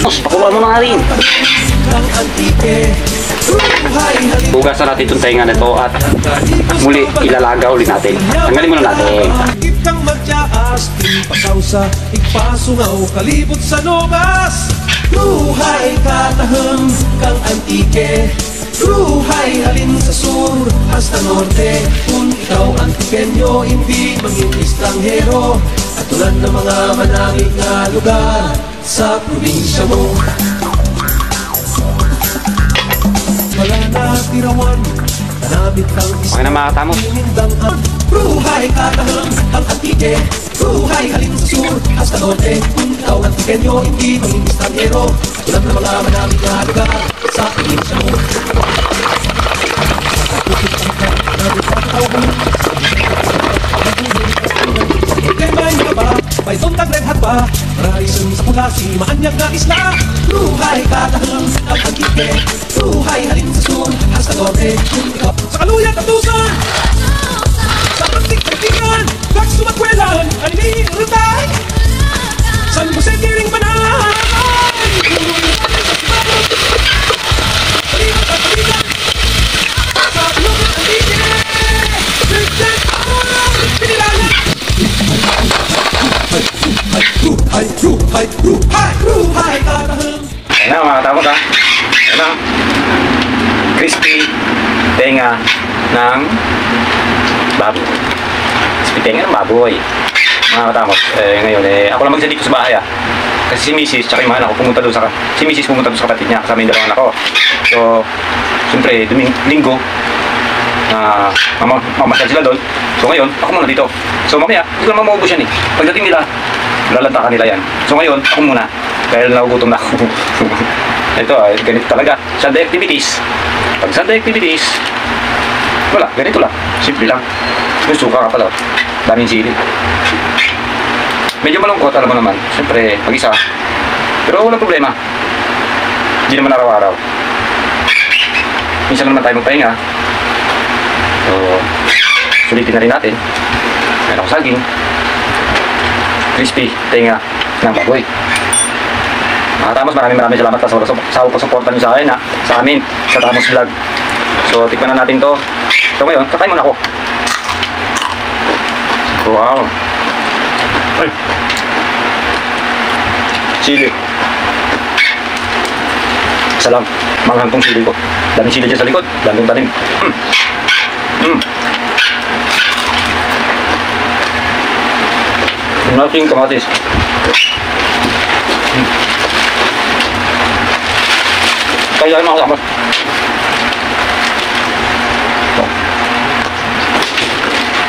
Tapos, pakuluan mo na nga rin. Hugasan natin itong tainga nito at muli ilalaga ulit natin. Tanggalin muna natin. Kang magyaas, pasawsa, igpasungaw, kalibot sa nobas. Ruhay katahang kang antike. Ruhay halin sa sur hasta norte. Kung ikaw antikenyo, hindi manging estranghero. At tulad ng mga manamig na lugar sa probinsya mo. Wala na tirawan, tanamit kang Okay na mga katamos. Ruhay katahang ang antike. Ruhay halin sa sur hasta norte. Kung ikaw antikenyo, hindi manging estranghero. At tulad ng mga manamig na lugar sa probinsya mo. May tuntag red hat pa, raisan sa pula si maanyag na isla. Ruhay katahang ang antike. Ruhay halin sa sur hasta norte. Kung ikaw sa kaluyan at tusan, sa pagtik-tiktikan, bak sumakwelan, aninihin rutay. San Jose kiring banay. Ayan na mga katamos ha. Ayan na. Crispy tenga ng baboy. Crispy tenga ng baboy. Mga katamos, ngayon ako lang mag-isa dito sa bahay ha. Kasi si Mrs. tsaka yung mga anak ko pumunta doon sa... Si Mrs. pumunta doon sa kapatid niya kasama yung dalawang anak ko. So, siyempre, linggo mamasyal sila doon. So ngayon, ako muna dito. So mamaya, hindi ko naman maubos yan eh. Pagdating nila, lalantakan nila yan. So ngayon, ako muna. Dahil nagugutom na ako. Ito ganito talaga. Sunday activities. Pag Sunday activities, wala, ganito lang. Simple lang. Yung suka ka pala. Daming sili. Medyo malungkot, alam mo naman. Siyempre, mag-isa. Pero walang problema. Hindi naman araw-araw. Minsan naman tayo magpahinga. So, sulitin na rin natin. Meron ako saging. Crispy, tenga ng baboy. Mga Tamos, maraming salamat sa pagsuporta niyo sa akin ha. Sa amin, sa Tamos Vlog. So, tikman na natin to. So ngayon, kakain muna ako. Wow. Ay. Chili. Isa lang, manghang tong sili ko. Daming sili dyan sa likod, daming tanim. Nating kamatis. Kaya mga kasama.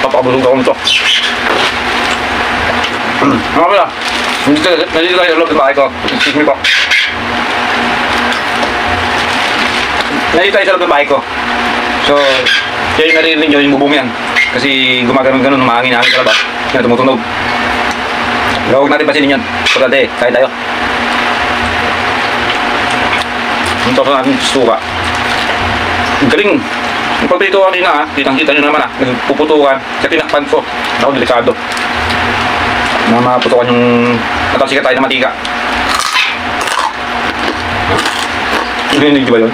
Papakabulog ako nito. Mga pala, nandito tayo sa loob ng bahay ko. Excuse me po. Nandito tayo sa loob ng bahay ko. So, kaya yung narinig nyo yung bubong yan. Kasi gumagano'n-ganon, mahangin-hangin sa labas. Yan, tumutunog. Huwag natin pasinin yan. Pagkante, kaya tayo. Punta ko natin suka. Galing. Yung pagpito ko kanina ha, kitang-kita nyo naman ha. Nagpuputukan. Kasi tinakpan ko. Ako, delikado. Maputukan yung natalsikat tayo na matika. Hindi ba yun?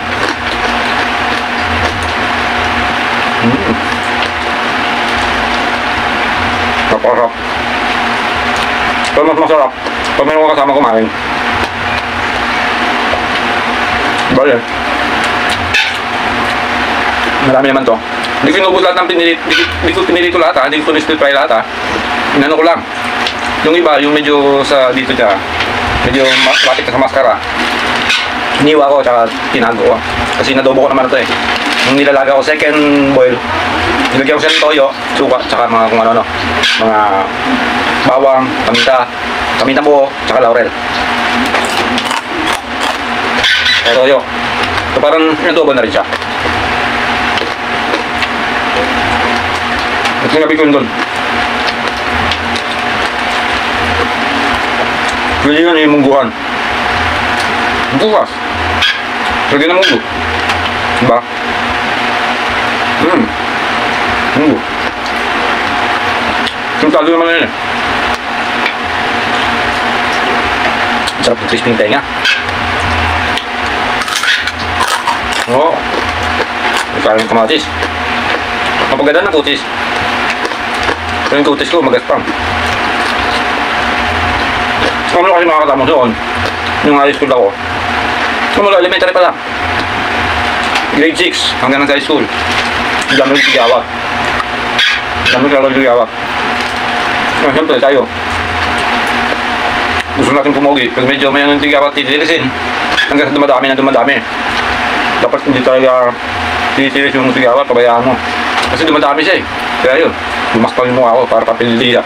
Kapasap. Pero mas masarap pag mayroon ka kasama kumain. Bale, marami naman to. Hindi ko inubos lahat ng pinili ko lahat ha. Hindi ko ni-split fry lahat ha. Inano ko lang. Yung iba, yung medyo sa dito dyan, medyo matik na sa maskara. Iniwa ko tsaka tinago ko. Kasi nadobo ko naman ito eh. Nung nilalaga ko second boil, nilagyan ko siya ng toyo, suka, tsaka mga kung ano-ano. Mga bawang, paminta buo, tsaka laurel. Toyo. So parang nadobo na rin siya. At sinabi ko yun doon. Pwede yun yung mungguhan. Bukas. Pwede na munggu. Diba? Munggu. Sintalo naman yun eh. Sarap ng crispy tenga. Oo. May kamatis. Mapaganda ng kutis. Pero yung kutis ko magaspang. Kung ano kasi makakatamo doon, yung high school ako. Mula elementary pa lang. Grade 6 hanggang ng high school. Ang dami ng tigawak. Ang dami ng tigawak. Siyempre tayo. Gusto natin pumogi. Pag medyo may anong tigawak titilisin. Hanggang dumadami na dumadami. Dapat hindi talaga titilis yung tigawak. Pabayaan mo. Kasi dumadami siya eh. Kaya yun. Bumakpang yung mukha ko para papililiya.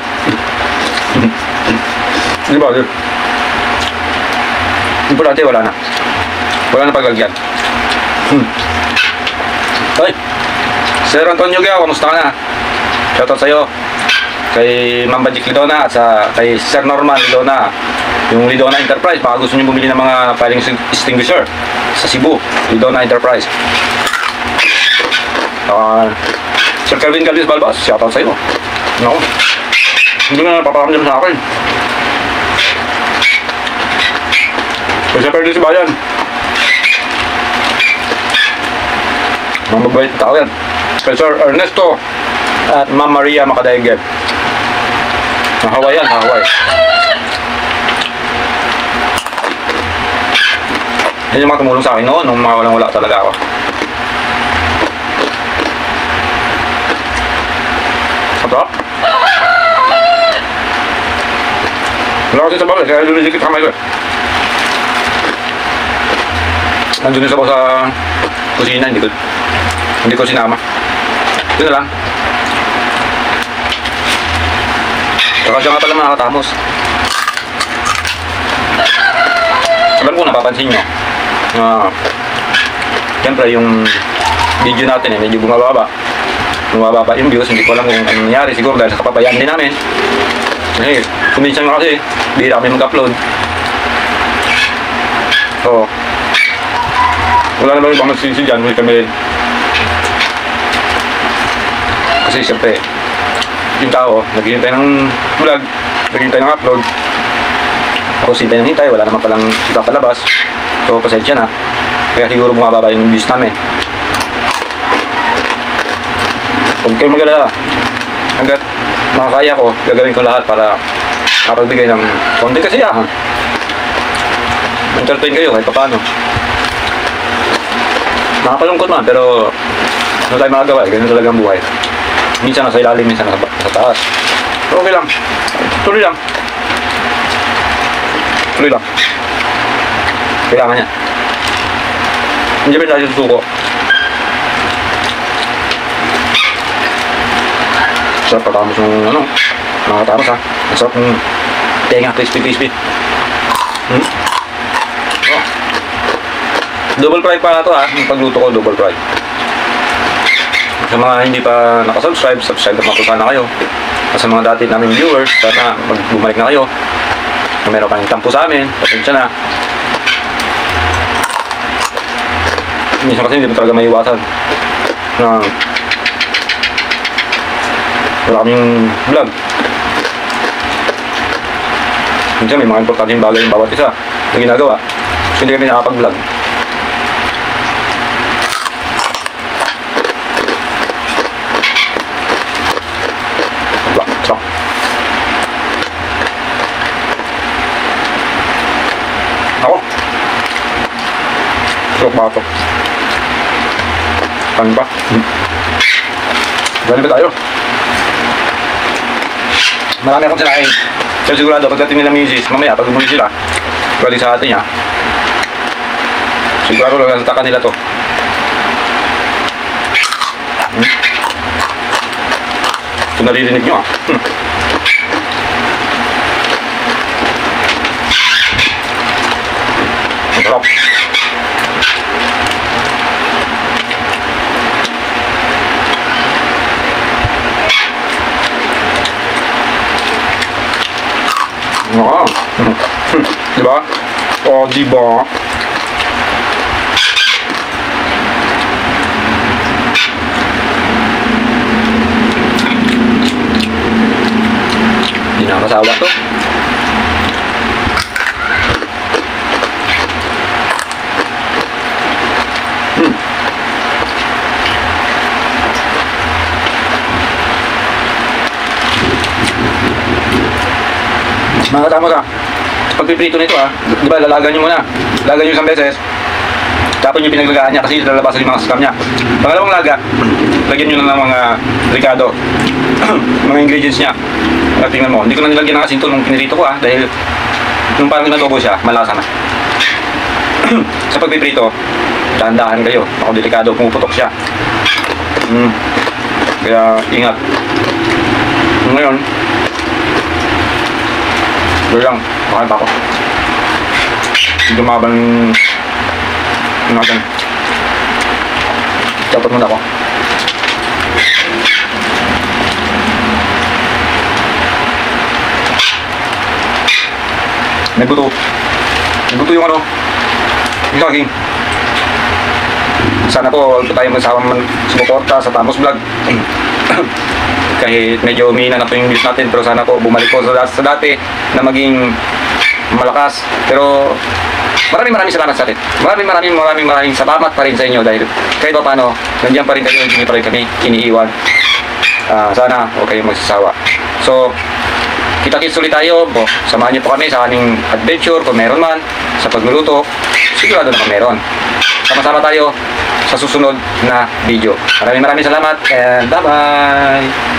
Di ba? Importante wala na. Wala na paglagyan. Hoy! Sir Antonio Gao, kamusta ka na? Shoutout sa'yo. Kay Ma'am Bajik Lidona at kay Sir Norman Lidona. Yung Lidona Enterprise, baka gusto nyo bumili ng mga filing extinguisher sa Cebu. Lidona Enterprise. Sir Calvin Galvez Balbas, shoutout sa'yo. Naku. Hindi na napaparamdam sa akin. Kay Sir Perlis Bayan. Mga mabait na tao yan. Kay Sir Ernesto at Ma'am Maria Makadaigeb. Ang Hawaii yan, Hawaii. Yan yung mga tumulong sa akin noon nung mga walang-wala talaga ako. Sarap. Wala kasi sa bagay, kaya lulisikit kamay ko. Nandun din sa kusina, hindi ko sinama. Ito na lang. Saka siya nga pala nakatamos. Alam ko, napapansin nyo. Siyempre yung video natin medyo bumababa. Bumababa yung views, hindi ko alam kung ano nangyari. Siguro dahil sa kapabayaan din namin. Eh, kuminsan nga kasi, bihira kami mag-upload. So, wala naman ibang magsisi dyan, huli kami rin. Kasi siyempre, yung tao, naghihintay ng vlog, naghihintay ng upload. Ako hintay ng hintay, wala naman palang kita palabas. So, pasensya na. Kaya siguro bumababa yung views namin. Huwag kayong mag-alala. Hanggat makakaya ko, gagawin ko lahat para makapagbigay ng konti kasiyahan. Entertain kayo kahit paano. Nakapalungkot man, pero ano tayo makagawa eh, ganun talaga ang buhay. Minsan nasa ilalim, minsan nasa taas. Pero okay lang. Tuloy lang. Tuloy lang. Kailangan yan. Hindi ba tayo susuko? Sarap patamos yung ano, nakatamos ha. Masarap yung tenga, crispy. Oh. Double fry pala to ha, yung pagluto ko double fry. Sa mga hindi pa nakasubscribe, subscribe na po sana kayo. At sa mga dati namin viewers, sana bumalik na kayo. Kung meron kayong tampo sa amin, pasensya na. Minsan kasi hindi mo talaga may iwasan na wala kaming vlog. Minsan may mga importanteng bagay yung bawat isa na ginagawa. Hindi kami nakapag-vlog. Sarap. Ako. Sarap ba ito? Kanin pa? Galing pa tayo. Marami akong sinain. So sigurado pagdating nila misis, mamaya pag umuwi sila, balik sa atin niya. Sigurado lang natakan nila to. Kung naririnig nyo Sarap. Wow. Diba? Oh, diba? Hindi nakakasawa to. Mga kasama ka, pagpiprito nito di ba lalagan nyo muna. Lagan nyo isang beses. Tapos yung pinaglagaan niya kasi lalabasan yung mga scam niya. Pangalawang laga, lagyan nyo na ng mga ricado. Mga ingredients niya. At tingnan mo, hindi ko na nilagyan ng asinto nung pinirito ko dahil nung parang nadobo siya, malasa na. Sa pagpiprito, dahan-dahan kayo. Ako delikado, pumuputok siya. Kaya ingat. Ngayon, doon lang, makain pa ako. Dumaban natin. Dapat muna ako. May buto. May buto yung ano. Yung saging. Sana po tayo magsama sumuporta sa Tamos Vlog. Kahit medyo umihina na po yung views natin, pero sana po bumalik po sa dati na maging malakas. Pero maraming salamat sa atin. Maraming salamat pa rin sa inyo dahil kahit pa paano, nandiyan pa rin kayo, hindi pa rin kami iniiwan. Sana huwag kayong magsasawa. So, kita-kits ulit tayo. Samahan niyo po kami sa aming adventure kung meron man sa pagluluto. Sigurado naman meron. Sama-sama tayo sa susunod na video. Maraming salamat and bye-bye!